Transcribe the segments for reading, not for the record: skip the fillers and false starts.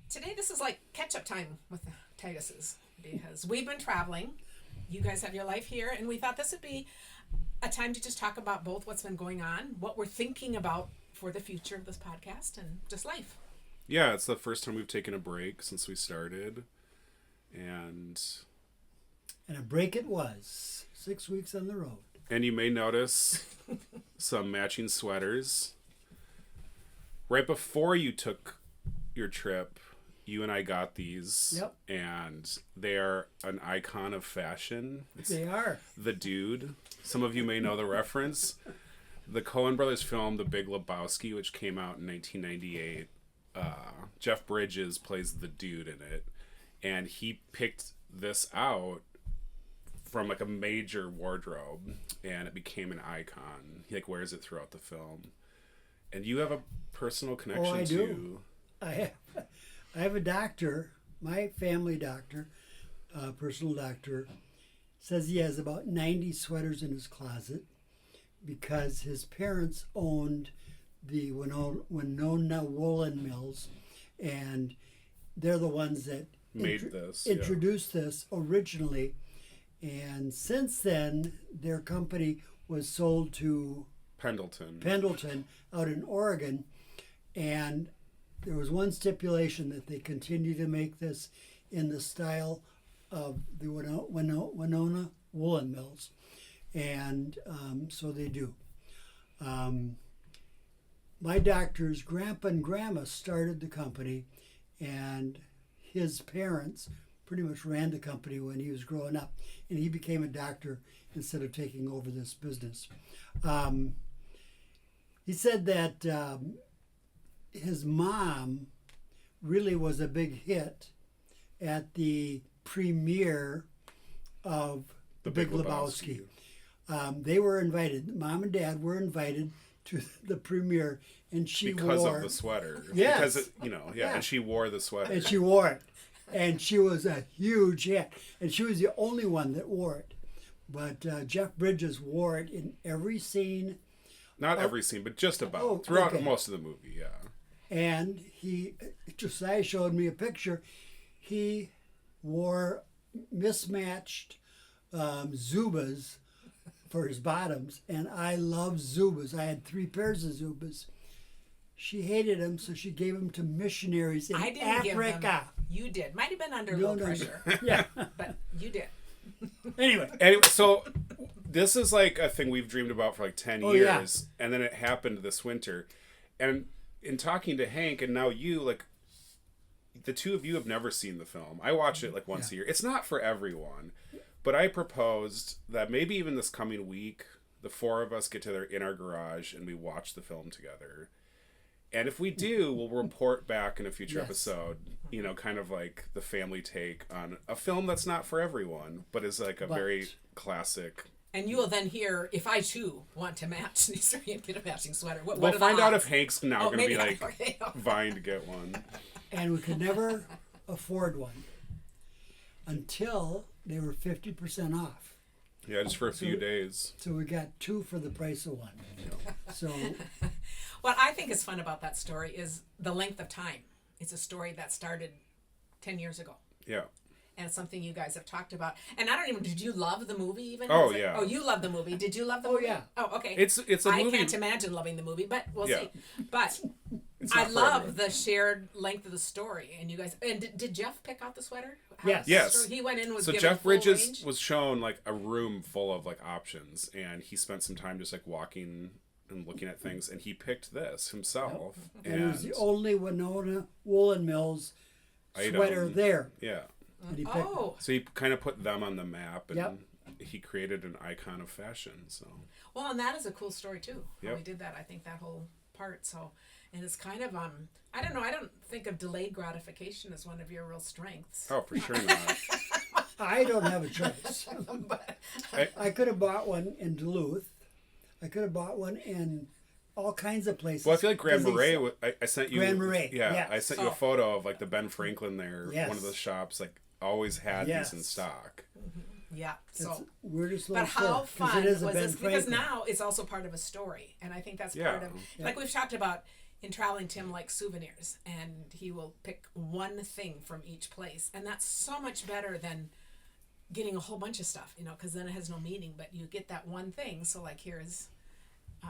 Today this is like catch-up time with the Tituses because we've been traveling. You guys have your life here, and we thought this would be a time to just talk about both what's been going on, what we're thinking about for the future of this podcast, and just life. Yeah, it's the first time we've taken a break since we started. And a break it was. 6 weeks on the road. And you may notice some matching sweaters. Right before you took your trip, you and I got these. Yep. And they are an icon of fashion. They are. The Dude. Some of you may know the reference. The Coen brothers film The Big Lebowski, which came out in 1998. Jeff Bridges plays the Dude in it. And he picked this out from like a major wardrobe, and it became an icon. He like wears it throughout the film. And you have a personal connection I to. Do. I have a doctor, my family doctor, personal doctor, says he has about 90 sweaters in his closet because his parents owned the Winona Woolen Mills, and they're the ones that introduced this originally. And since then, their company was sold to Pendleton out in Oregon. And there was one stipulation that they continue to make this in the style of the Winona Woolen Mills. And so they do. My doctor's grandpa and grandma started the company, and his parents pretty much ran the company when he was growing up, and he became a doctor instead of taking over this business. He said that his mom really was a big hit at the premiere of The Big Lebowski. They were invited. Mom and Dad were invited to the premiere, and because of the sweater. Yes. Because and she wore the sweater. And she wore it. And she was a huge hit. And she was the only one that wore it. But Jeff Bridges wore it in every scene. Not every scene, but just about. Throughout most of the movie, yeah. And Josiah showed me a picture. He wore mismatched Zubas for his bottoms. And I love Zubas. I had 3 pairs of Zubas. She hated them, so she gave them to missionaries in Africa. I didn't give them. You did. Might have been under low pressure. Yeah. But you did. Anyway, so this is like a thing we've dreamed about for like 10 years. Yeah. And then it happened this winter. And in talking to Hank and now you, like, the two of you have never seen the film. I watch it like once a year. It's not for everyone. But I proposed that maybe even this coming week, the 4 of us get together in our garage and we watch the film together. And if we do, we'll report back in a future episode, kind of like the family take on a film that's not for everyone, but is like a very classic. And you will then hear if I too want to match these 3 and get a matching sweater. We'll find out if Hank's now going to be like vying to get one. And we could never afford one until they were 50% off. Yeah, just for a few days. So we got 2 for the price of 1. So. What I think is fun about that story is the length of time. It's a story that started 10 years ago. Yeah. And it's something you guys have talked about. And did you love the movie even? Oh, yeah. Oh, you love the movie. Did you love the movie? Yeah. Oh, okay. It's a movie. I can't imagine loving the movie, but we'll see. But I love the shared length of the story. And you guys, and did Jeff pick out the sweater? Yes. He went in, so Jeff Bridges was shown like a room full of like options, and he spent some time just like walking and looking at things, and he picked this himself. Yep. And it was the only Winona Woolen Mills sweater there. Yeah. And he so he kind of put them on the map, and he created an icon of fashion. So. Well, and that is a cool story too. Yep. We did that. I think that whole part. So, and it's kind of I don't know. I don't think of delayed gratification as one of your real strengths. Oh, for sure not. I don't have a choice. I could have bought one in Duluth. I could have bought one in all kinds of places. Well, I feel like Grand Marais. I sent you. Grand Marais. Yeah, yes. I sent you a photo of like the Ben Franklin there. Yes. One of the shops like always had these in stock. Mm-hmm. Yeah. So we're just but how fun it is was Ben this? Franklin. Because now it's also part of a story, and I think that's part of like we've talked about. in traveling, Tim likes souvenirs, and he will pick one thing from each place, and that's so much better than getting a whole bunch of stuff, because then it has no meaning. But you get that one thing. So like here's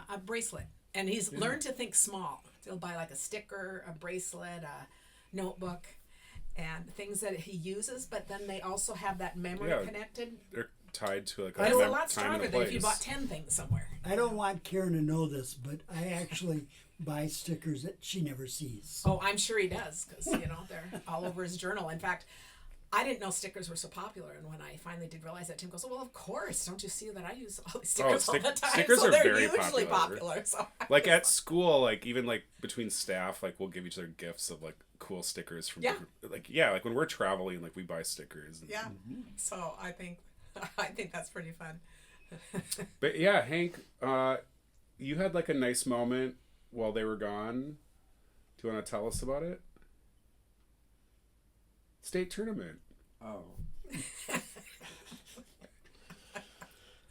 a bracelet, and he's learned to think small. He'll buy like a sticker, a bracelet, a notebook, and things that he uses. But then they also have that memory connected. They're tied to like it's a lot stronger than if you bought 10 things somewhere. I don't want Karen to know this, but I actually buy stickers that she never sees. Oh, I'm sure he does, because they're all over his journal. In fact, I didn't know stickers were so popular, and when I finally did realize that, Tim goes, "Oh, well, of course! Don't you see that I use all these stickers all the time?" Stickers are they're very usually popular. So like at school, like even like between staff, like we'll give each other gifts of like cool stickers from like when we're traveling, like we buy stickers. Yeah. So I think that's pretty fun. But yeah, Hank, you had like a nice moment while they were gone. Do you want to tell us about it? State tournament. Oh.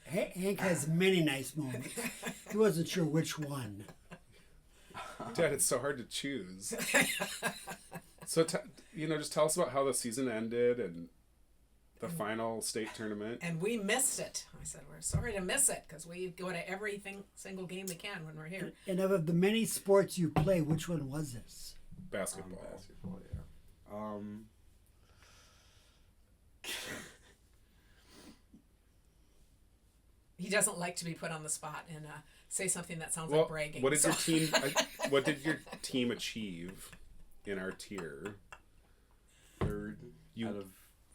Hank has many nice moments. He wasn't sure which one. Dad, it's so hard to choose. So, just tell us about how the season ended and the final state tournament. And we missed it. I said, we're sorry to miss it, because we go to every single game we can when we're here. And of the many sports you play, which one was this? Basketball. Basketball, yeah. He doesn't like to be put on the spot and say something that sounds like bragging. What did your team achieve in our tier? Third out of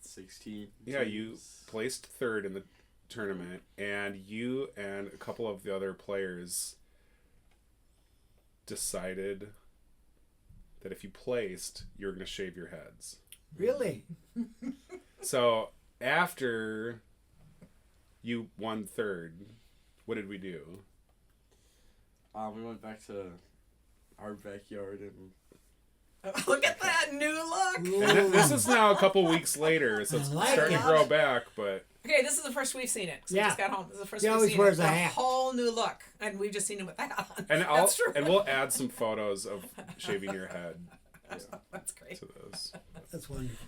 16. Yeah, you placed third in the tournament, and you and a couple of the other players decided that if you placed, you were going to shave your heads. Really? So after you won third, what did we do? We went back to our backyard and... Look at that new look! And this is now a couple weeks later, so it's starting to grow back, but... Okay, this is the first we've seen it. So we just got home. This is the first he we've always seen wears it. a A hat. whole new look. And we've just seen him with that on. And That's true. and we'll add some photos of shaving your head That's great. to those. That's wonderful.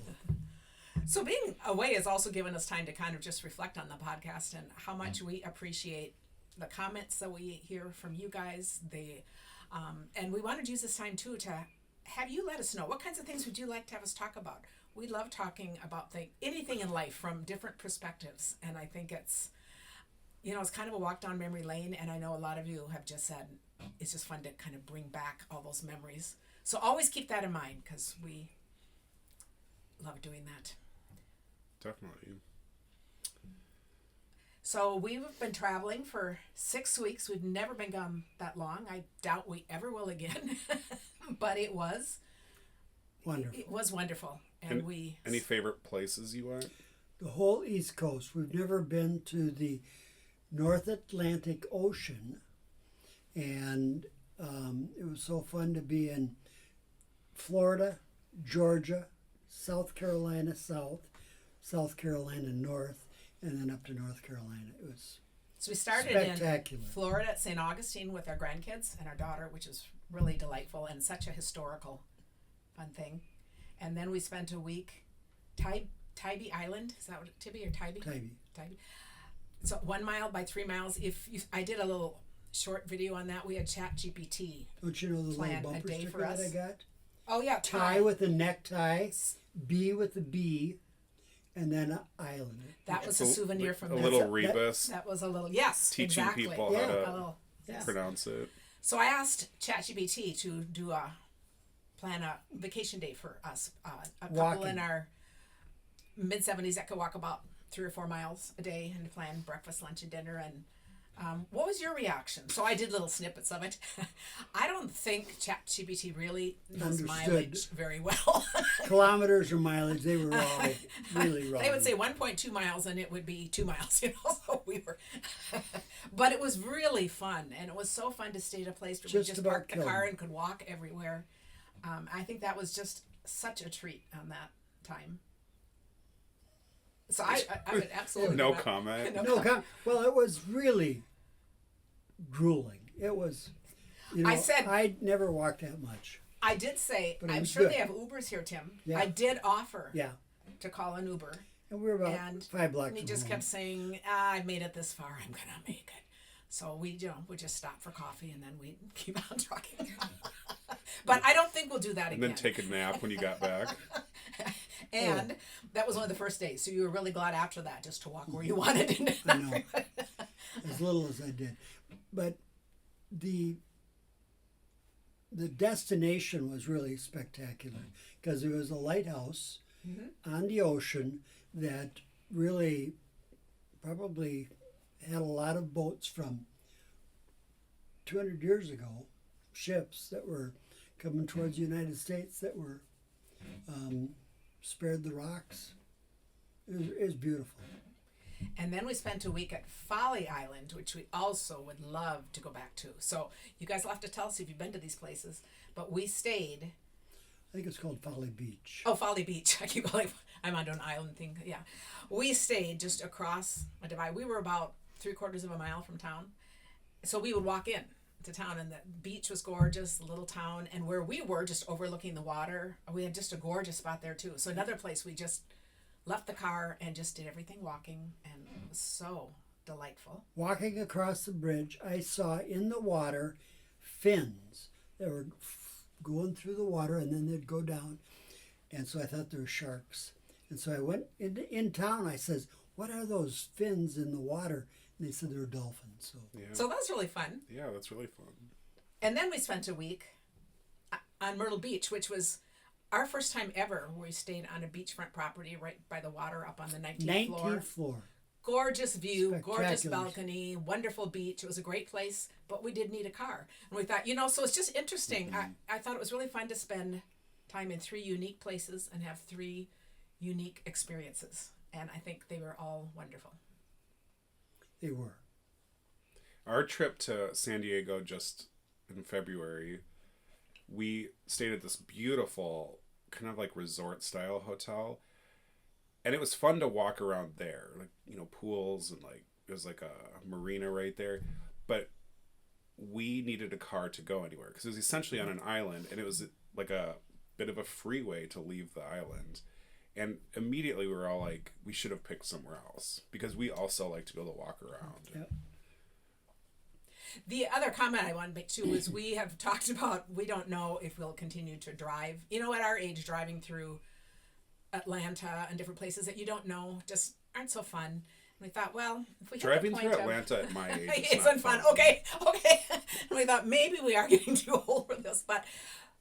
So being away has also given us time to kind of just reflect on the podcast and how much we appreciate the comments that we hear from you guys. And we wanted to use this time too to have you let us know what kinds of things would you like to have us talk about. We love talking about anything in life from different perspectives, and I think it's it's kind of a walk down memory lane. And I know a lot of you have just said it's just fun to kind of bring back all those memories. So always keep that in mind, because we love doing that. Definitely. So we've been traveling for 6 weeks. We've never been gone that long. I doubt we ever will again. But it was Wonderful. It was wonderful. And any favorite places you went? The whole East Coast. We've never been to the North Atlantic Ocean. And it was so fun to be in Florida, Georgia, South Carolina South, South Carolina North, and then up to North Carolina. It was so we started spectacular. in Florida at St. Augustine with our grandkids and our daughter, which was really delightful and such a historical fun thing. And then we spent a week Tybee Island. Is that what Tybee or Tybee? Tybee. So 1 mile by 3 miles. I did a little short video on that. We had ChatGPT. Don't you know the little bumper sticker that I got? Oh yeah, tie with a necktie, B with a B, and then an island. That was a souvenir from a little rebus. That was a little teaching exactly. people how to pronounce it. So I asked ChatGPT to do plan a vacation day for us. A couple in our mid-70s that could walk about 3 or 4 miles a day and plan breakfast, lunch, and dinner. And what was your reaction? So I did little snippets of it. I don't think ChatGPT really knows mileage very well. Kilometers or mileage, they were all really wrong. They would say 1.2 miles and it would be 2 miles, So we were, but it was really fun, and it was so fun to stay at a place where we just parked the car and could walk everywhere. I think that was just such a treat on that time. So I would absolutely no comment. No comment. Well, it was really grueling. It was. You know, I said- I never walked that much. I did say, But it I'm was sure good. they have Ubers here, Tim. Yeah. I did offer Yeah, to call an Uber. and we were about And 5 blocks And he from just home. kept saying, I've made it this far. I'm going to make it. So we just stop for coffee and then we keep on trucking. But I don't think we'll do that And again. then take a nap when you got back. And that was one of the first days. So you were really glad after that just to walk where you wanted. I know, as little as I did, but the destination was really spectacular because there was a lighthouse on the ocean that really probably had a lot of boats from 200 years ago, ships that were coming towards the United States that were spared the rocks. It was beautiful. And then we spent a week at Folly Island, which we also would love to go back to. So you guys will have to tell us if you've been to these places. But we stayed. I think it's called Folly Beach. Oh, Folly Beach. I keep going. I'm on an island thing. Yeah. We stayed just across a divide. We were about 3/4 of a mile from town. So we would walk in to town, and the beach was gorgeous, the little town. And where we were, just overlooking the water, we had just a gorgeous spot there, too. So another place we just left the car and just did everything walking, and it was so delightful. Walking across the bridge, I saw in the water fins that were going through the water and then they'd go down. And so I thought they were sharks. And so I went in town. I says, "What are those fins in the water?" And they said they were dolphins. So Yeah. So that was really fun. Yeah, that's really fun. And then we spent a week on Myrtle Beach, which was our first time ever where we stayed on a beachfront property right by the water up on the 19th floor. 19th floor. Gorgeous view, gorgeous Spectacular. balcony, wonderful beach. It was a great place, but we did need a car. And we thought, so it's just interesting. I thought it was really fun to spend time in 3 unique places and have 3 unique experiences. And I think they were all wonderful. They were. Our trip to San Diego just in February, we stayed at this beautiful kind of like resort style hotel. And it was fun to walk around there, like, pools and like, there's like a marina right there. But we needed a car to go anywhere because it was essentially on an island, and it was like a bit of a freeway to leave the island. And immediately we were all like, we should have picked somewhere else because we also like to be able to walk around. Yep. The other comment I want to make too is we have talked about, we don't know if we'll continue to drive. At our age, driving through Atlanta and different places that you don't know just aren't so fun. And we thought, well, if we Driving hit the through point Atlanta at my age it's not unfun. Okay. And we thought maybe we are getting too old for this, but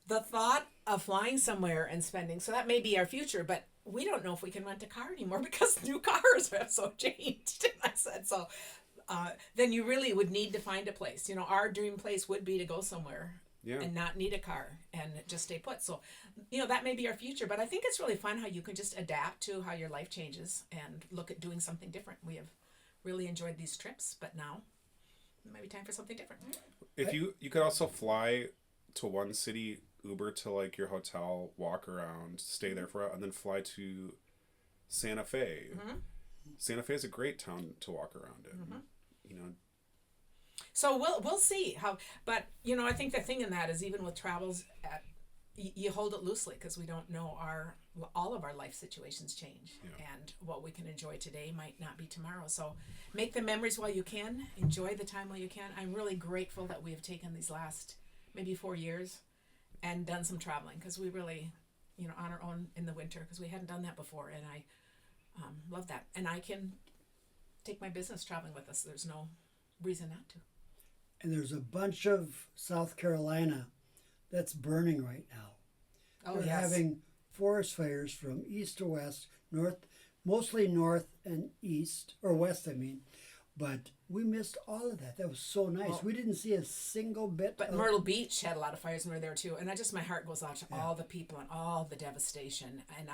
the thought of flying somewhere and spending, so that may be our future, but we don't know if we can rent a car anymore because new cars have so changed. And I said, so then you really would need to find a place. Our dream place would be to go somewhere and not need a car and just stay put. So, that may be our future, but I think it's really fun how you can just adapt to how your life changes and look at doing something different. We have really enjoyed these trips, but now it might be time for something different. If you could also fly to one city, Uber to like your hotel, walk around, stay there for and then fly to Santa Fe. Mm-hmm. Santa Fe is a great town to walk around in. Mm-hmm. You know. So we'll see how, but I think the thing in that is even with travels, you hold it loosely because we don't know all of our life situations change, and what we can enjoy today might not be tomorrow. So make the memories while you can, enjoy the time while you can. I'm really grateful that we have taken these last maybe 4 years and done some traveling because we really, on our own in the winter because we hadn't done that before, and I love that. And I can take my business traveling with us. There's no reason not to. And there's a bunch of South Carolina that's burning right now. Oh, They're yes. having forest fires from east to west, mostly north and east, or west, I mean. But we missed all of that. That was so nice. Well, we didn't see a single bit. But Myrtle Beach had a lot of fires, and we were there too. And my heart goes out to all the people and all the devastation. And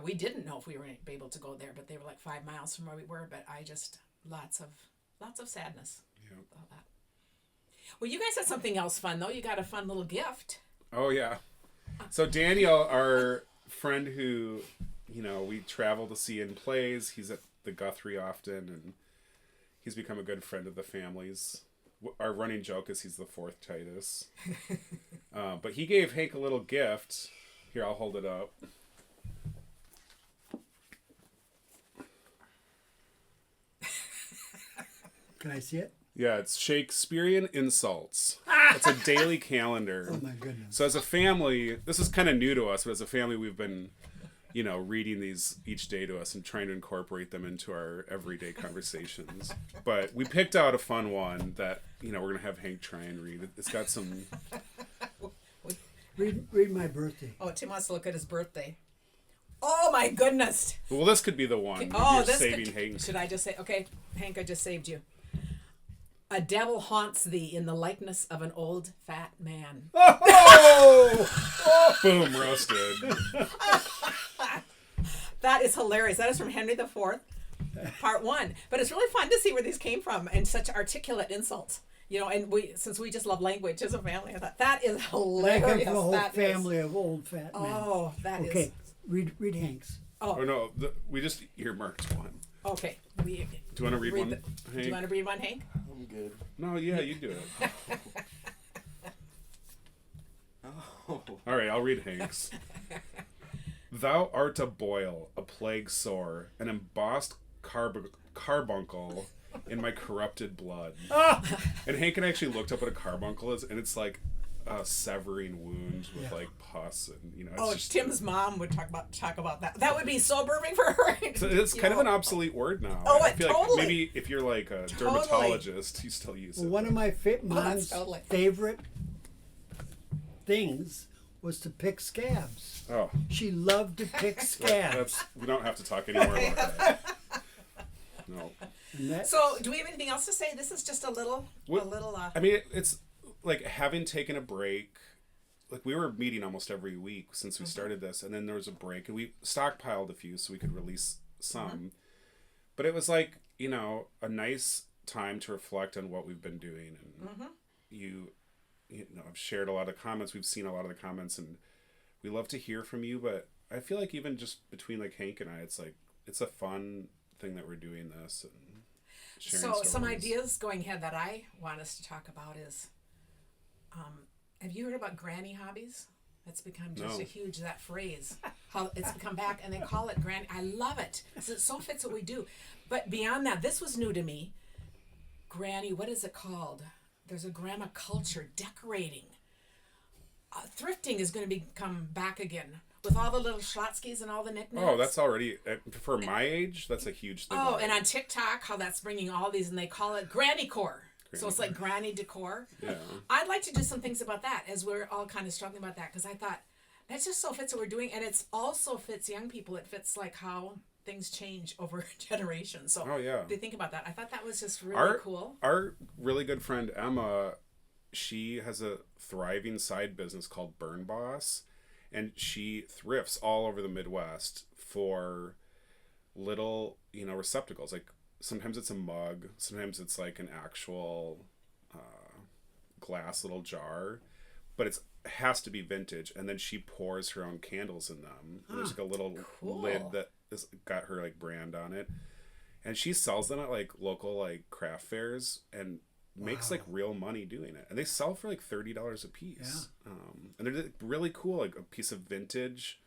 we didn't know if we were going to be able to go there, but they were like 5 miles from where we were. But lots of sadness. Yeah. About that. Well, you guys had something else fun though. You got a fun little gift. Oh yeah. So Daniel, our friend who, we travel to see in plays, he's at the Guthrie often, and he's become a good friend of the family's. our running joke is he's the fourth Titus. But he gave Hank a little gift. Here, I'll hold it up. Can I see it? Yeah, it's Shakespearean insults. It's a daily calendar. Oh my goodness. So as a family, this is kind of new to us, but as a family, we've been, reading these each day to us and trying to incorporate them into our everyday conversations. But we picked out a fun one that, we're going to have Hank try and read. It's got some... Read my birthday. Oh, Tim wants to look at his birthday. Oh my goodness. Well, this could be the one. Oh, You're this saving Hank. Should I just say, okay, Hank, I just saved you. A devil haunts thee in the likeness of an old fat man. Oh! Boom, roasted. That is hilarious. That is from Henry IV, part 1. But it's really fun to see where these came from and such articulate insults. And since we just love language as a family, I thought that is hilarious. That comes from a whole That family of old fat men. Oh, that is. Okay, read Hank's. Oh, no, we just earmarked one. Okay. Do you Do you want to read one, Do Hank? you want to read one, Hank? I'm good. No, yeah, you do it. Oh. All right, I'll read Hank's. Thou art a boil, a plague sore, an embossed carbuncle in my corrupted blood. And Hank and I actually looked up what a carbuncle is, and it's like a severing wound with like pus and it's just, Tim's mom would talk about that. That would be so perfect for her. So it's kind of an obsolete word now. Oh, I feel totally. like maybe if you're like a dermatologist, you still use it. One of my mom's totally. favorite things was to pick scabs. Oh, She loved to pick scabs. we don't have to talk anymore about that. No. And that- So, do we have anything else to say? This is just a little. I mean, it's like having taken a break. Like we were meeting almost every week since we started this, and then there was a break, and we stockpiled a few so we could release some. But it was like a nice time to reflect on what we've been doing, and I've shared a lot of comments. We've seen a lot of the comments, and we love to hear from you. But I feel like even just between like Hank and I, it's a fun thing that we're doing this and sharing stories. Some ideas going ahead that I want us to talk about is, have you heard about granny hobbies? It's become just that phrase, how it's become back, and they call it granny. I love it. It so fits what we do. But beyond that, this was new to me. Granny, what is it called? There's a grandma culture, decorating. Thrifting is going to become back again with all the little Schlotzkys and all the knickknacks. Oh, that's already, for my age, that's a huge thing. Oh, and on TikTok, how that's bringing all these, and they call it granny-core. So it's like granny decor. Yeah. I'd like to do some things about that as we're all kind of struggling about that, because I thought that just so fits what we're doing, and it's also fits young people. It fits like how things change over generations. So if you think about that, I thought that was just really cool. Our really good friend Emma, she has a thriving side business called Burn Boss, and she thrifts all over the Midwest for little, receptacles. Like sometimes it's a mug, sometimes it's like an actual glass little jar, but it has to be vintage. And then she pours her own candles in them. And there's like a little lid that has got her like brand on it, and she sells them at like local like craft fairs and makes like real money doing it. And they sell for like $30 a piece. And they're really cool, like a piece of vintage,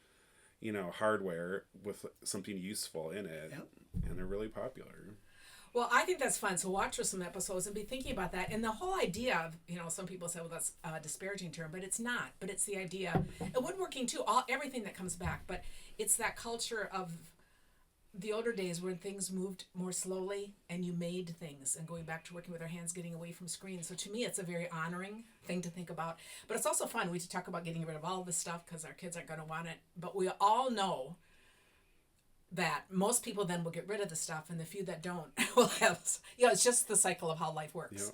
hardware with something useful in it. And they're really popular. Well, I think that's fun. So watch for some episodes and be thinking about that. And the whole idea of, some people say, well, that's a disparaging term, but it's not. But it's the idea. And woodworking too, everything that comes back. But it's that culture of the older days when things moved more slowly and you made things, and going back to working with our hands, getting away from screens. So to me, it's a very honoring thing to think about. But it's also fun. We talk about getting rid of all this stuff because our kids aren't going to want it. But we all know that most people then will get rid of the stuff, and the few that don't will have, it's just the cycle of how life works.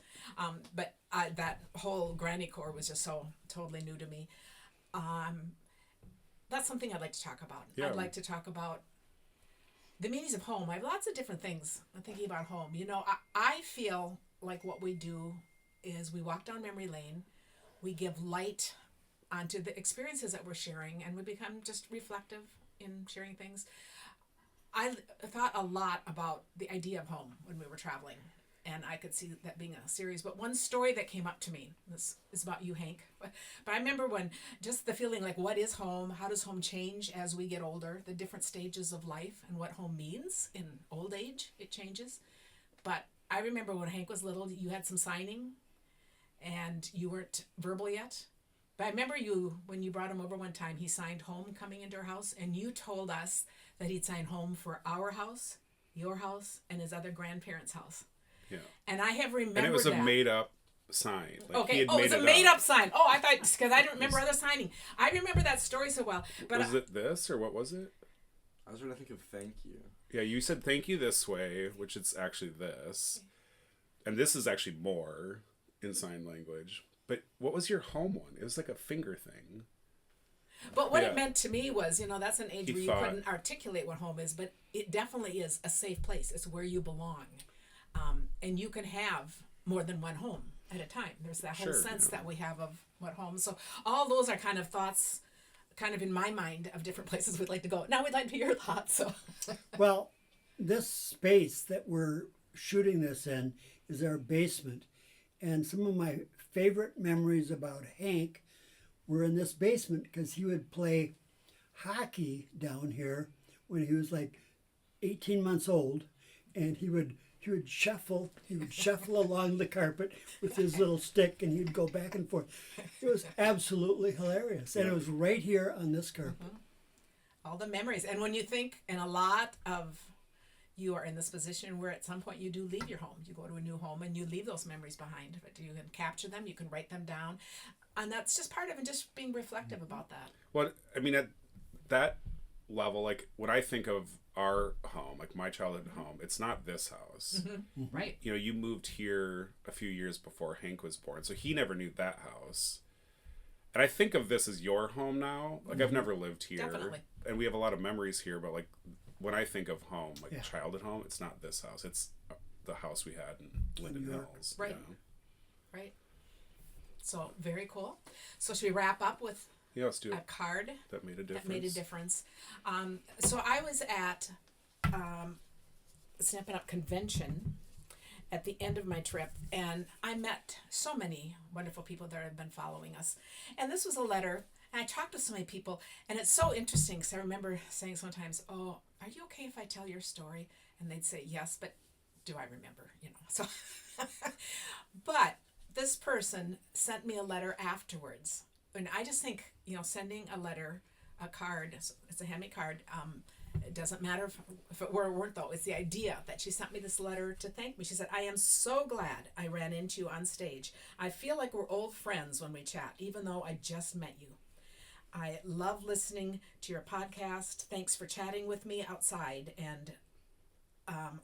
But that whole granny core was just so totally new to me. That's something I'd like to talk about. I'd like to talk about the meanings of home. I have lots of different things I'm thinking about home. I feel like what we do is we walk down memory lane, we give light onto the experiences that we're sharing, and we become just reflective in sharing things. I thought a lot about the idea of home when we were traveling, and I could see that being a series. But one story that came up to me, this is about you, Hank. But I remember when just the feeling like, what is home? How does home change as we get older? The different stages of life and what home means in old age, it changes. But I remember when Hank was little, you had some signing, and you weren't verbal yet. But I remember when you brought him over one time, he signed home coming into our house, and you told us that he'd sign home for our house, your house, and his other grandparents' house. Yeah. And I have remembered And it was that. a made-up sign. Like, Okay. he had Oh, made it's a it made-up up. sign. Oh, I thought, because I don't remember other signing. I remember that story so well. But Was it this, or what was it? I was trying to think of thank you. Yeah, you said thank you this way, which it's actually this. And this is actually more in sign language. But what was your home one? It was like a finger thing. But what Yeah. it meant to me was, that's an age He where you thought- couldn't articulate what home is, but it definitely is a safe place. It's where you belong. And you can have more than one home at a time. There's that whole Sure, sense yeah. that we have of what home. So all those are kind of thoughts kind of in my mind of different places we'd like to go. Now we'd like to hear your thoughts. So Well, this space that we're shooting this in is our basement. And some of my favorite memories about Hank were in this basement because he would play hockey down here when he was like 18 months old, and he would shuffle along the carpet with his little stick, and he'd go back and forth. It was absolutely hilarious, and it was right here on this carpet. all the memories. And when you think, and a lot of you are in this position where at some point you do leave your home. You go to a new home and you leave those memories behind. But you can capture them, you can write them down. And that's just part of it, just being reflective about that. Well, I mean, at that level, like when I think of our home, like my childhood home, it's not this house. Right. You know, you moved here a few years before Hank was born, so he never knew that house. And I think of this as your home now. Like, I've never lived here. Definitely. And we have a lot of memories here, but like when I think of home, like Yeah. childhood home, it's not this house. It's the house we had in Linden New York. Hills. Right. You know? Right. So very cool. So should we wrap up with Yeah, let's do a it. card That made a difference. that made a difference? So I was at Snapping Up Convention at the end of my trip, and I met so many wonderful people that have been following us. And this was a letter, and I talked to so many people, and it's so interesting because I remember saying sometimes, "Oh, are you okay if I tell your story?" And they'd say, "Yes, but do I remember?" So, but this person sent me a letter afterwards, and I just think sending a letter, a card, it's a handmade card. It doesn't matter if it were or weren't, though. It's the idea that she sent me this letter to thank me. She said, "I am so glad I ran into you on stage. I feel like we're old friends when we chat, even though I just met you. I love listening to your podcast. Thanks for chatting with me outside and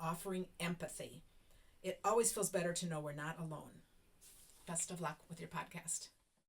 offering empathy. It always feels better to know we're not alone. Best of luck with your podcast."